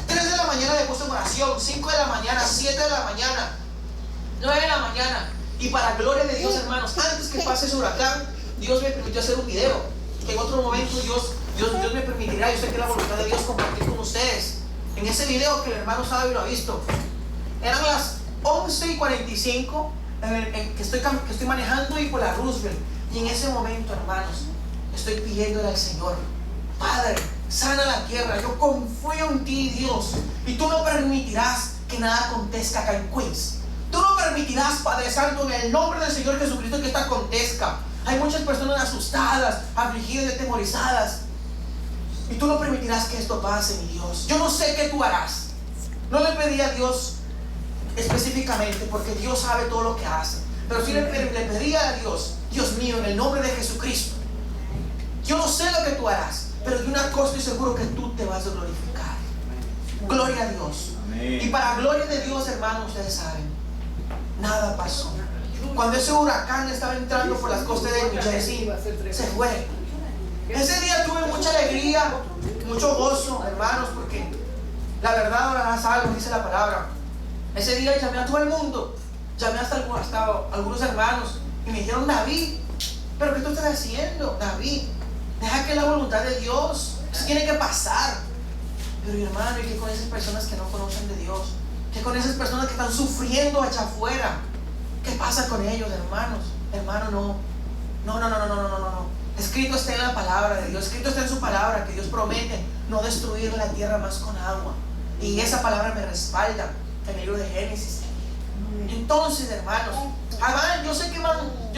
3 de la mañana me puse en oración, 5 de la mañana, 7 de la mañana, 9 de la mañana. Y para gloria de Dios, hermanos, antes que pase ese huracán, Dios me permitió hacer un video. Que en otro momento Dios me permitirá, yo sé que es la voluntad de Dios, compartir con ustedes. En ese video que el hermano sabe y lo ha visto, eran las 11:45 que estoy manejando y por la Roosevelt. Y en ese momento, hermanos, estoy pidiéndole al Señor: Padre, sana la tierra, yo confío en ti, Dios, y tú no permitirás que nada acontezca acá en Queens. Tú no permitirás, Padre Santo, en el nombre del Señor Jesucristo, que esto acontezca. Hay muchas personas asustadas, afligidas y atemorizadas, y tú no permitirás que esto pase, mi Dios. Yo no sé qué tú harás. No le pedí a Dios específicamente, porque Dios sabe todo lo que hace, pero sí le pedía a Dios: Dios mío, en el nombre de Jesucristo, yo no sé lo que tú harás, pero de una cosa estoy seguro, que tú te vas a glorificar. Gloria a Dios. Amén. Y para gloria de Dios, hermanos, ustedes saben, nada pasó. Cuando ese huracán estaba entrando por las costas de New Jersey, se fue. Ese día tuve mucha alegría, mucho gozo, hermanos, porque la verdad orarás algo, dice la palabra. Ese día llamé a todo el mundo, llamé hasta algunos hermanos, y me dijeron: David, ¿pero qué tú estás haciendo? David, deja que la voluntad de Dios, eso tiene que pasar. Pero mi hermano, ¿y qué con esas personas que no conocen de Dios? ¿Qué con esas personas que están sufriendo allá afuera? ¿Qué pasa con ellos, hermanos? Hermano, no. Escrito está en la palabra de Dios, escrito está en su palabra, que Dios promete no destruir la tierra más con agua. Y esa palabra me respalda en el libro de Génesis. Entonces, hermanos, yo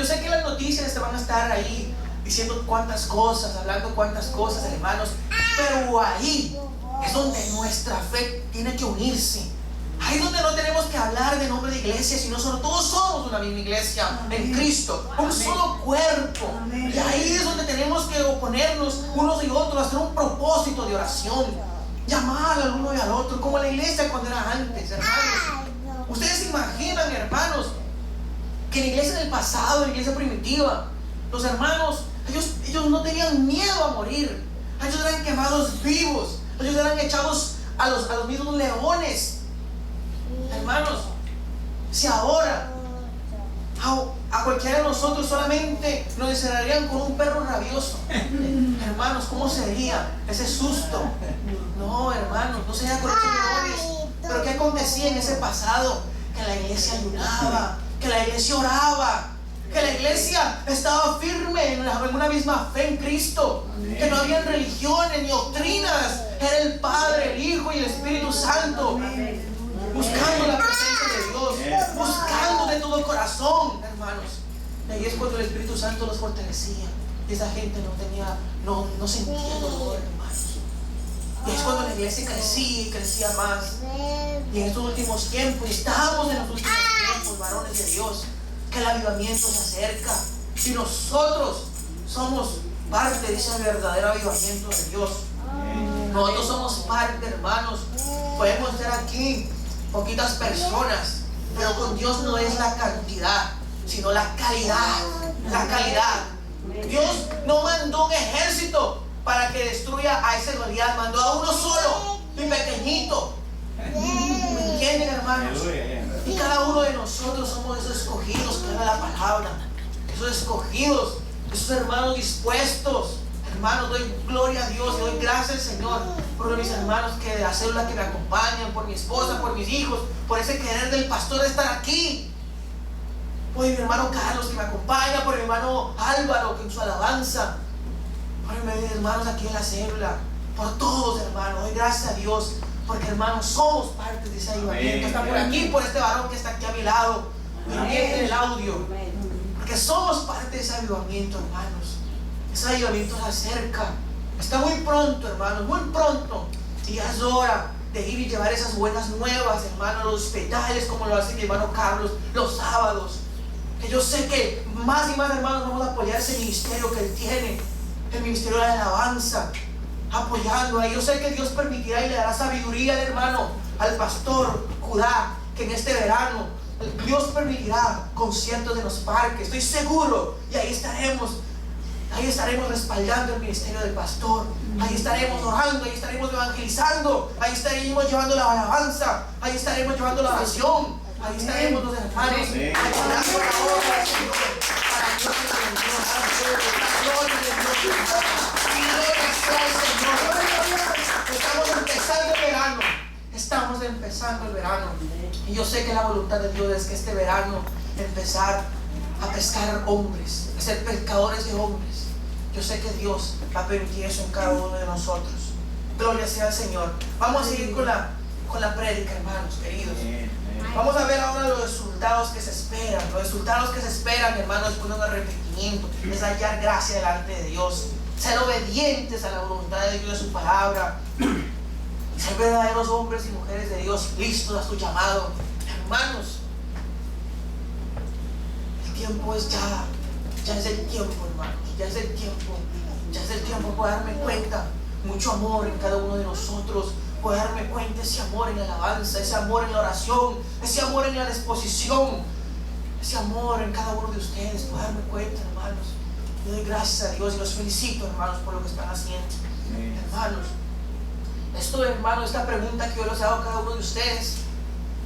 sé que las noticias te van a estar ahí diciendo cuántas cosas, hablando cuántas cosas, hermanos, pero ahí es donde nuestra fe tiene que unirse. Ahí es donde no tenemos que hablar de nombre de iglesia, sino todos somos una misma iglesia. Amén. En Cristo, un solo cuerpo. Amén. Y ahí es donde tenemos que oponernos unos y otros, hacer un propósito de oración, llamar al uno y al otro, como la iglesia cuando era antes, hermanos. Ustedes se imaginan, hermanos, que en la iglesia del pasado, en la iglesia primitiva, los hermanos Ellos no tenían miedo a morir. Ellos eran quemados vivos. Ellos eran echados a los mismos leones. Hermanos, si ahora a cualquiera de nosotros solamente nos encerrarían con un perro rabioso, hermanos, ¿cómo sería ese susto? No, hermanos, no sería con esos leones. Pero ¿qué acontecía en ese pasado? Que la iglesia ayunaba, que la iglesia oraba, que la iglesia estaba firme en una misma fe en Cristo, que no habían religiones ni doctrinas. Era el Padre, el Hijo y el Espíritu Santo, buscando la presencia de Dios, buscando de todo corazón, hermanos. Y ahí es cuando el Espíritu Santo los fortalecía. Y esa gente no sentía dolor, hermanos. Y es cuando la iglesia crecía y crecía más. Y en estos últimos tiempos, y estamos en los últimos tiempos, varones de Dios, que el avivamiento se acerca. Y nosotros somos parte de ese verdadero avivamiento de Dios. Nosotros somos parte, hermanos. Podemos estar aquí poquitas personas, pero con Dios no es la cantidad, sino la calidad. La calidad. Dios no mandó un ejército para que destruya a ese Goliat. Mandó a uno solo y pequeñito. ¿Me entienden, hermanos? Y cada uno de nosotros somos esos escogidos que habla la palabra. Esos escogidos, esos hermanos dispuestos. Hermanos, doy gloria a Dios, doy gracias al Señor por mis hermanos que de la célula que me acompañan, por mi esposa, por mis hijos, por ese querer del pastor de estar aquí, por mi hermano Carlos que me acompaña, por mi hermano Álvaro que en su alabanza, por mis hermanos aquí en la célula, por todos, hermanos. Doy gracias a Dios porque, hermanos, somos parte de ese avivamiento. Está por aquí, por este varón que está aquí a mi lado, pendiente del audio, porque somos parte de ese avivamiento, hermanos. Ese avivamiento se acerca. Está muy pronto, hermanos, muy pronto. Y ya es hora de ir y llevar esas buenas nuevas, hermanos, a los hospitales, como lo hace mi hermano Carlos, los sábados. Que yo sé que más y más, hermanos, vamos a apoyar ese ministerio que él tiene, el ministerio de la alabanza, apoyando ahí. Yo sé que Dios permitirá y le dará sabiduría, hermano, al pastor Judá, que en este verano Dios permitirá conciertos en los parques. Estoy seguro, y ahí estaremos respaldando el ministerio del pastor. Ahí estaremos orando, ahí estaremos evangelizando, ahí estaremos llevando la alabanza, ahí estaremos llevando la oración, ahí estaremos los hermanos ayudando la obra del Señor. Para Dios es gloria de Dios. Gloria sea el Señor. Estamos empezando el verano. Estamos empezando el verano. Y yo sé que la voluntad de Dios es que este verano empezar a pescar hombres, a ser pescadores de hombres. Yo sé que Dios va a permitir eso en cada uno de nosotros. Gloria sea al Señor. Vamos a seguir con la prédica, hermanos queridos. Vamos a ver ahora los resultados que se esperan. Los resultados que se esperan, hermanos, después de un arrepentimiento, es hallar gracia delante de Dios, ser obedientes a la voluntad de Dios, de su palabra, y ser verdaderos hombres y mujeres de Dios, listos a su llamado. Hermanos, el tiempo es ya es el tiempo, hermanos, ya es el tiempo para darme cuenta, mucho amor en cada uno de nosotros, para darme cuenta ese amor en la alabanza, ese amor en la oración, ese amor en la disposición, ese amor en cada uno de ustedes, para darme cuenta, hermanos. Le doy gracias a Dios y los felicito, hermanos, por lo que están haciendo. Hermanos, esto, hermanos, esta pregunta que yo les hago a cada uno de ustedes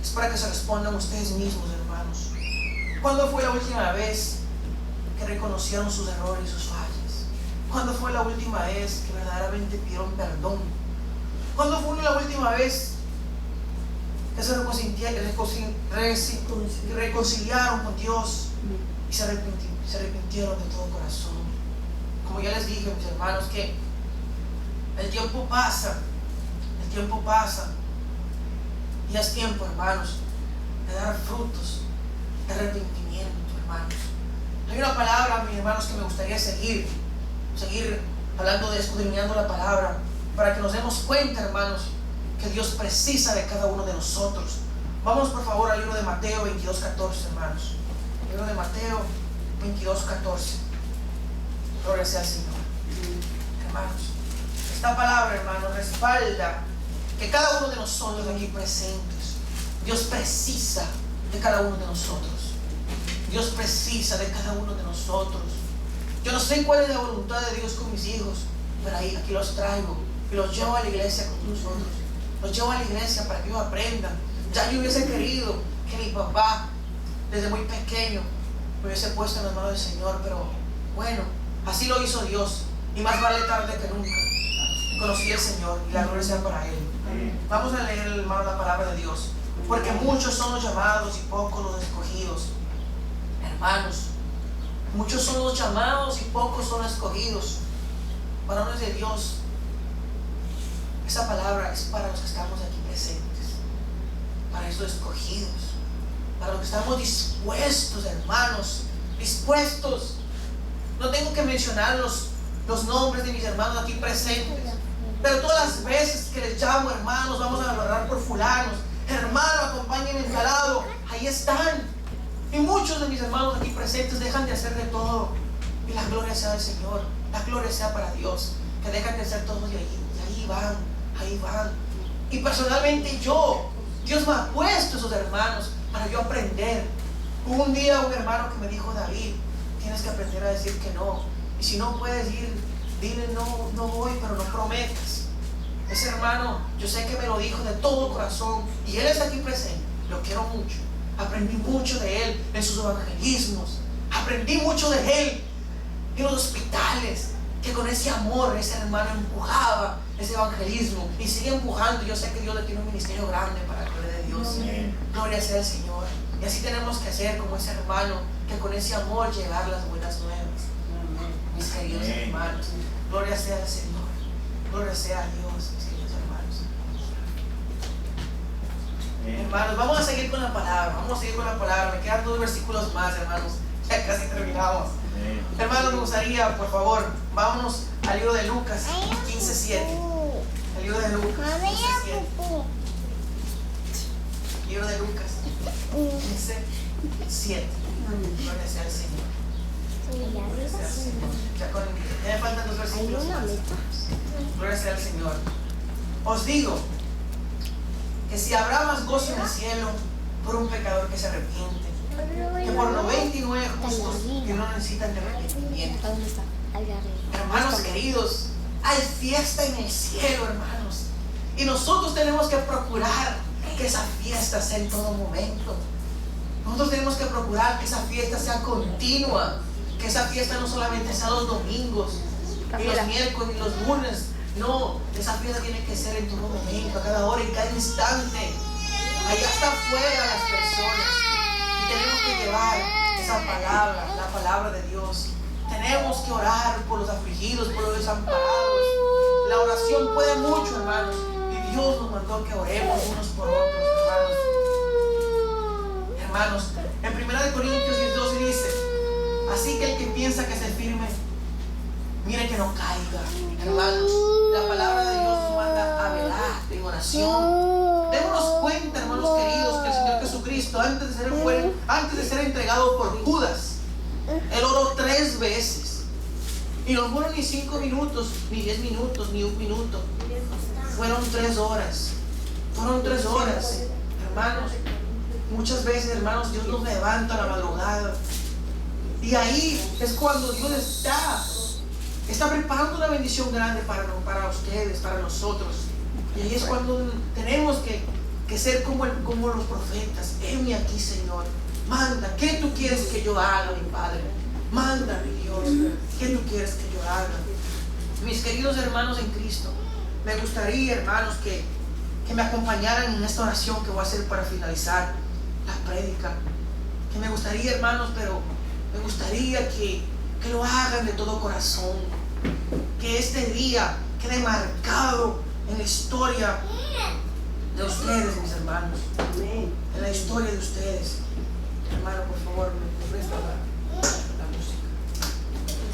es para que se respondan ustedes mismos, hermanos. ¿Cuándo fue la última vez que reconocieron sus errores y sus fallas? ¿Cuándo fue la última vez que verdaderamente pidieron perdón? ¿Cuándo fue la última vez que se reconciliaron con Dios y se arrepintieron de todo corazón? Como ya les dije, mis hermanos, que el tiempo pasa y es tiempo, hermanos, de dar frutos de arrepentimiento, hermanos. Hay una palabra, mis hermanos, que me gustaría seguir hablando de escudriñando la palabra, para que nos demos cuenta, hermanos, que Dios precisa de cada uno de nosotros. Vamos por favor al libro de Mateo 22:14, hermanos. El libro de Mateo 22:14. Gloria sea al Señor. Hermanos, esta palabra, hermanos, respalda que cada uno de nosotros aquí presentes, Dios precisa de cada uno de nosotros. Dios precisa de cada uno de nosotros. Yo no sé cuál es la voluntad de Dios con mis hijos, pero aquí los traigo y los llevo a la iglesia con nosotros. Los llevo a la iglesia para que ellos aprendan. Ya yo hubiese querido que mi papá, desde muy pequeño, me hubiese puesto en las manos del Señor, pero bueno, así lo hizo Dios. Y más vale tarde que nunca. Conocí al Señor y la gloria sea para Él. Vamos a leer, hermano, la palabra de Dios. Porque muchos son los llamados y pocos los escogidos. Hermanos, muchos son los llamados y pocos son los escogidos. Varones de Dios, esa palabra es para los que estamos aquí presentes, para esos escogidos, para los que estamos dispuestos, hermanos, dispuestos. No tengo que mencionar los nombres de mis hermanos aquí presentes, pero todas las veces que les llamo, hermanos, vamos a orar por fulanos, hermano, acompáñenme en calado, ahí están. Y muchos de mis hermanos aquí presentes dejan de hacer de todo, y la gloria sea del Señor, la gloria sea para Dios, que dejan de hacer todo y ahí van. Y personalmente Dios me ha puesto esos hermanos para yo aprender. Hubo un día un hermano que me dijo: David, tienes que aprender a decir que no, y si no puedes ir, dile no voy, pero no prometas. Ese hermano, yo sé que me lo dijo de todo corazón, y él está aquí presente, lo quiero mucho. Aprendí mucho de él en sus evangelismos, aprendí mucho de él en los hospitales, que con ese amor ese hermano empujaba ese evangelismo y sigue empujando. Yo sé que Dios le tiene un ministerio grande para la gloria de Dios. Amén. Gloria sea al Señor. Y así tenemos que hacer como ese hermano, que con ese amor llevar las buenas nuevas. Amén. Mis queridos hermanos, gloria sea al Señor, gloria sea a Dios, mis queridos hermanos. Amén. Hermanos, vamos a seguir con la palabra, me quedan 2 versículos más, hermanos, ya casi terminamos. Hermanos, me gustaría, por favor, vámonos al libro de Lucas 15:7. El libro de Lucas 15:7. Libro de Lucas 15:7. Gloria sea al Señor. Gloria sea al Señor. Ya me faltan 2 versículos más. Gloria sea al Señor. Os digo que si habrá más gozo en el cielo por un pecador que se arrepiente, que por 99 justos que no necesitan de arrepentimiento. Hermanos queridos, hay fiesta en el cielo, hermanos, y nosotros tenemos que procurar que esa fiesta sea en todo momento. Nosotros tenemos que procurar que esa fiesta sea continua, que esa fiesta no solamente sea los domingos y los miércoles y los lunes. No, esa fiesta tiene que ser en todo momento, a cada hora, en cada instante. Allá está afuera las personas. Tenemos que llevar esa palabra, la palabra de Dios. Tenemos que orar por los afligidos, por los desamparados. La oración puede mucho, hermanos, y Dios nos mandó que oremos unos por otros, hermanos. Hermanos, en 1 Corintios 10:12 dice: así que el que piensa que se firme, mire que no caiga. Hermanos, la palabra de Dios nos manda a velar en oración. Démonos cuenta, hermanos queridos, que el Señor Jesucristo, antes de ser entregado por Judas, Él oró 3 veces. Y no fueron ni 5 minutos, ni 10 minutos, ni 1 minuto. Fueron 3 horas. Fueron 3 horas. Hermanos, muchas veces, hermanos, Dios nos levanta a la madrugada. Y ahí es cuando Dios está preparando una bendición grande para ustedes, para nosotros. Y ahí es cuando tenemos que ser como los profetas. Heme aquí, Señor. Manda, ¿qué tú quieres que yo haga, mi Padre? Manda, mi Dios, ¿qué tú quieres que yo haga? Mis queridos hermanos en Cristo, me gustaría, hermanos, que me acompañaran en esta oración que voy a hacer para finalizar la prédica. Que me gustaría, hermanos, pero me gustaría que lo hagan de todo corazón. Que este día quede marcado en la historia de ustedes, mis hermanos. En la historia de ustedes. Hermano, por favor, me presta la música.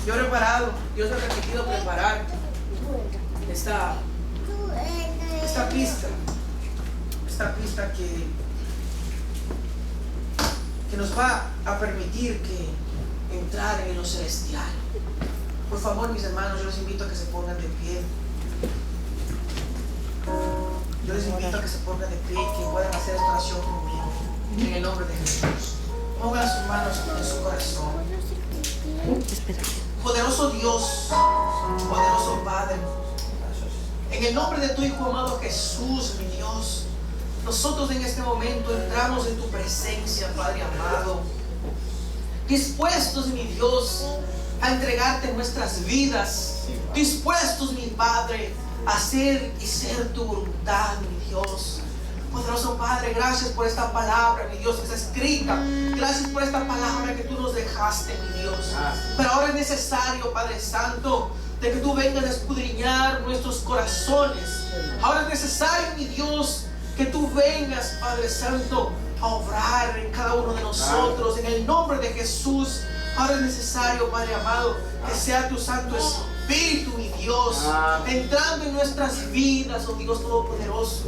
Yo he preparado, Dios me ha permitido preparar esta pista que nos va a permitir entrar en lo celestial. Por favor, mis hermanos, yo les invito a que se pongan de pie. Yo les invito a que se pongan de pie y que puedan hacer esta oración conmigo. En el nombre de Jesús. Pongan sus manos en su corazón. Poderoso Dios, poderoso Padre, en el nombre de tu Hijo amado Jesús, mi Dios, nosotros en este momento entramos en tu presencia, Padre amado, dispuestos, mi Dios, a entregarte nuestras vidas, dispuestos, mi Padre, a hacer y ser tu voluntad, mi Dios. Poderoso Padre, gracias por esta palabra, mi Dios, que está escrita. Gracias por esta palabra que tú nos dejaste, mi Dios. Pero ahora es necesario, Padre Santo, de que tú vengas a escudriñar nuestros corazones. Ahora es necesario, mi Dios, que tú vengas, Padre Santo, a obrar en cada uno de nosotros, en el nombre de Jesús. Ahora es necesario, Padre amado, que sea tu Santo Espíritu, mi Dios, entrando en nuestras vidas, oh Dios Todopoderoso.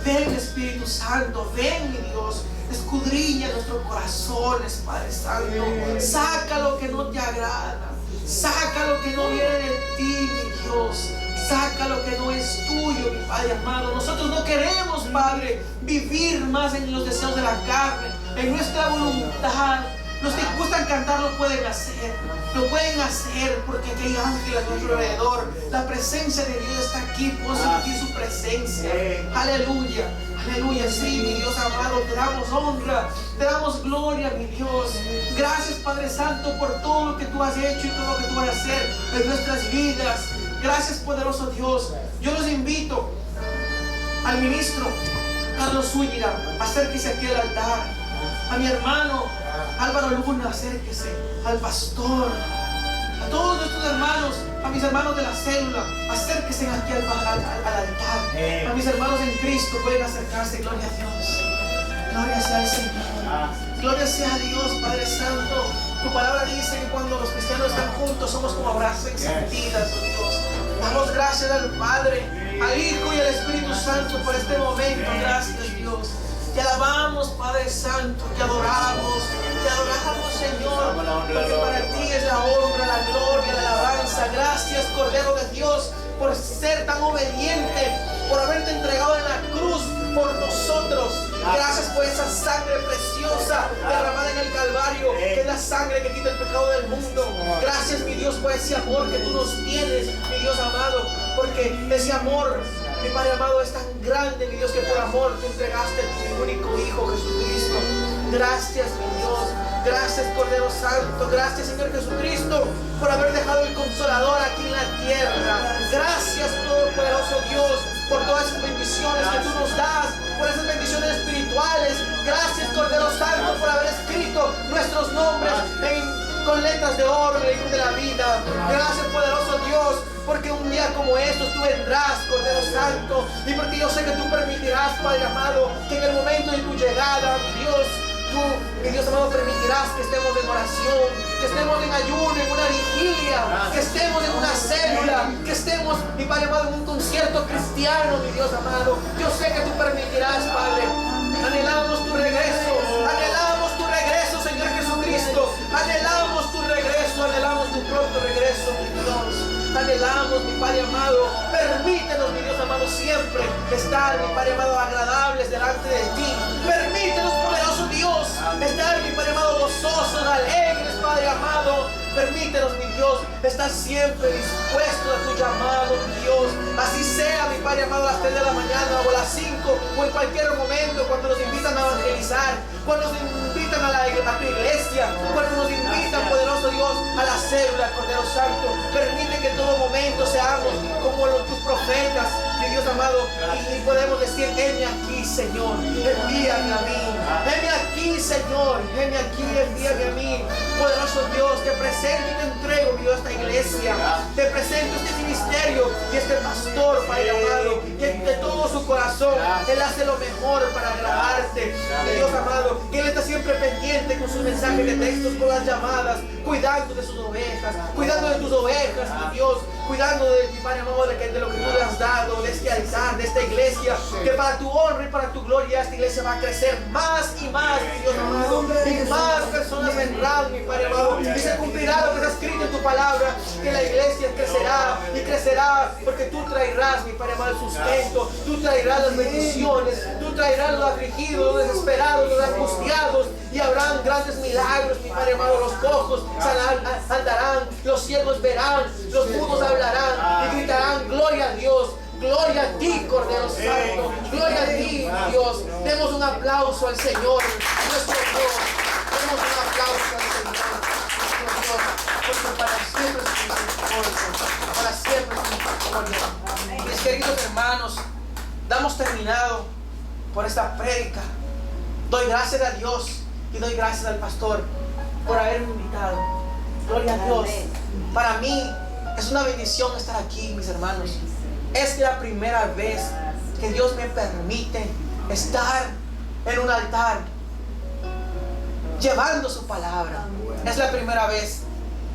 Ven, Espíritu Santo, ven, mi Dios, escudriña nuestros corazones, Padre Santo. Saca lo que no te agrada, saca lo que no viene de ti, mi Dios. Saca lo que no es tuyo, mi Padre amado. Nosotros no queremos, Padre, vivir más en los deseos de la carne, en nuestra voluntad. Los que gustan cantar lo pueden hacer. Lo pueden hacer porque aquí hay ángeles a nuestro alrededor. La presencia de Dios está aquí. Puedo sentir su presencia. Aleluya, aleluya. Sí, mi Dios amado, te damos honra, te damos gloria, mi Dios. Gracias, Padre Santo, por todo lo que tú has hecho y todo lo que tú vas a hacer en nuestras vidas. Gracias, poderoso Dios. Yo los invito al ministro Carlos Zúñiga, acérquese aquí al altar. A mi hermano Álvaro Luna, acérquese. Al pastor, a todos nuestros hermanos, a mis hermanos de la célula, acérquese aquí al altar. A mis hermanos en Cristo pueden acercarse. Gloria a Dios. Gloria sea al Señor. Gloria sea a Dios, Padre Santo. Tu palabra dice que cuando los cristianos están juntos somos como abrazos encendidas, oh Dios. Damos gracias al Padre, al Hijo y al Espíritu Santo por este momento. Gracias, Dios. Te alabamos, Padre Santo, te adoramos, Señor, porque para ti es la honra, la gloria, la alabanza. Gracias, Cordero de Dios, por ser tan obediente, por haberte entregado en la cruz por nosotros. Gracias por esa sangre preciosa derramada en el Calvario, que es la sangre que quita el pecado del mundo. Gracias, mi Dios, por ese amor que tú nos tienes, mi Dios amado, porque ese amor, mi Padre amado, es tan grande, mi Dios, que por amor tú entregaste a tu único Hijo, Jesucristo. Gracias, mi Dios. Gracias, Cordero Santo. Gracias, Señor Jesucristo, por haber dejado el Consolador aquí en la tierra. Gracias, Todopoderoso Dios, por todas esas bendiciones que tú nos das, por esas bendiciones espirituales. Gracias, Cordero Santo, por haber escrito nuestros nombres con letras de oro en el libro de la vida. Gracias, poderoso Dios, porque un día como estos tú vendrás, Cordero Santo, y porque yo sé que tú permitirás, Padre amado, que en el momento de tu llegada, mi Dios, tú, mi Dios amado, permitirás que estemos en oración, que estemos en ayuno, en una vigilia, que estemos en una célula, que estemos, mi Padre amado, en un concierto cristiano, mi Dios amado. Yo sé que tú permitirás, Padre. Anhelamos tu regreso, Señor Jesucristo. Anhelamos tu regreso, anhelamos tu pronto regreso, mi Dios. Anhelamos, mi Padre amado. Permítenos, mi Dios amado, siempre estar, mi Padre amado, agradables delante de ti. Permítenos, poderoso Dios, estar, mi Padre amado, gozosos, alegres, Padre amado. Permítenos, mi Dios, estar siempre dispuestos a tu llamado, mi Dios. Así sea, mi Padre amado, a las 3 de la mañana o a las 5 o en cualquier momento, cuando nos invitan a evangelizar, cuando nos invitan a tu iglesia, cuando nos invitan, poderoso Dios, a la célula, Cordero Santo. Permite que en todo momento seamos como tus profetas, mi Dios amado, y podemos decir: heme aquí, Señor, envíame a mí. Heme aquí, Señor, heme aquí, envíame a mí. Poderoso Dios, te presento y te entrego, mi Dios, esta iglesia. Te presento este ministerio y este pastor, Padre amado, que de todo su corazón Él hace lo mejor para agradarte, mi Dios amado. Y Él está siempre pendiente con sus mensajes de textos, con las llamadas, cuidando de sus ovejas, cuidando de tus ovejas, mi Dios, cuidando de mi Padre amado, de lo que tú le has dado. lado de este altar, de esta iglesia, que para tu honra y para tu gloria esta iglesia va a crecer más y más, Dios amado, y más personas vendrán, mi Padre amado, y se cumplirá lo que está escrito en tu palabra, que la iglesia crecerá y crecerá, porque tú traerás, mi Padre amado, el sustento, tú traerás las bendiciones, tú traerás los afligidos, los desesperados, los angustiados, y habrán grandes milagros, mi Padre amado. Los cojos andarán, los ciegos verán, los mudos hablarán y gritarán: gloria a Dios, gloria a ti, Cordero Santo, gloria a ti, Dios. Demos un aplauso al Señor, nuestro Dios. Demos un aplauso al Señor, nuestro Dios, porque para siempre es su misericordia, para siempre es su misericordia. Mis queridos hermanos, damos terminado por esta prédica. Doy gracias a Dios y doy gracias al pastor por haberme invitado. Gloria a Dios. Para mí es una bendición estar aquí, mis hermanos. Es la primera vez que Dios me permite estar en un altar llevando su palabra. Es la primera vez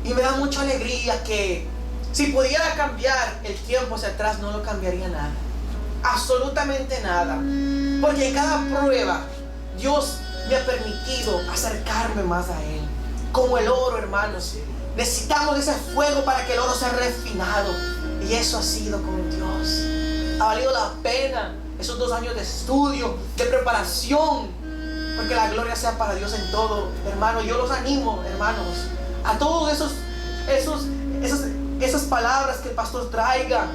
y me da mucha alegría que si pudiera cambiar el tiempo hacia atrás, no lo cambiaría nada, absolutamente nada, porque en cada prueba Dios me ha permitido acercarme más a Él. Como el oro, hermanos, necesitamos ese fuego para que el oro sea refinado, y eso ha sido con Dios. Ha valido la pena esos 2 años de estudio, de preparación, porque la gloria sea para Dios en todo, hermano. Yo los animo, hermanos, a todos esas palabras que el pastor traiga,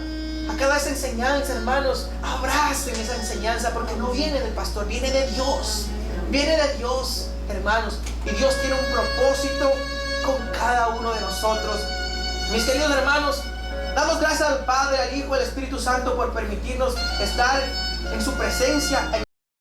a cada esa enseñanza, hermanos, abracen esa enseñanza, porque no viene del pastor, viene de Dios. Viene de Dios, hermanos, y Dios tiene un propósito con cada uno de nosotros. Mis queridos hermanos, damos gracias al Padre, al Hijo y al Espíritu Santo por permitirnos estar en su presencia.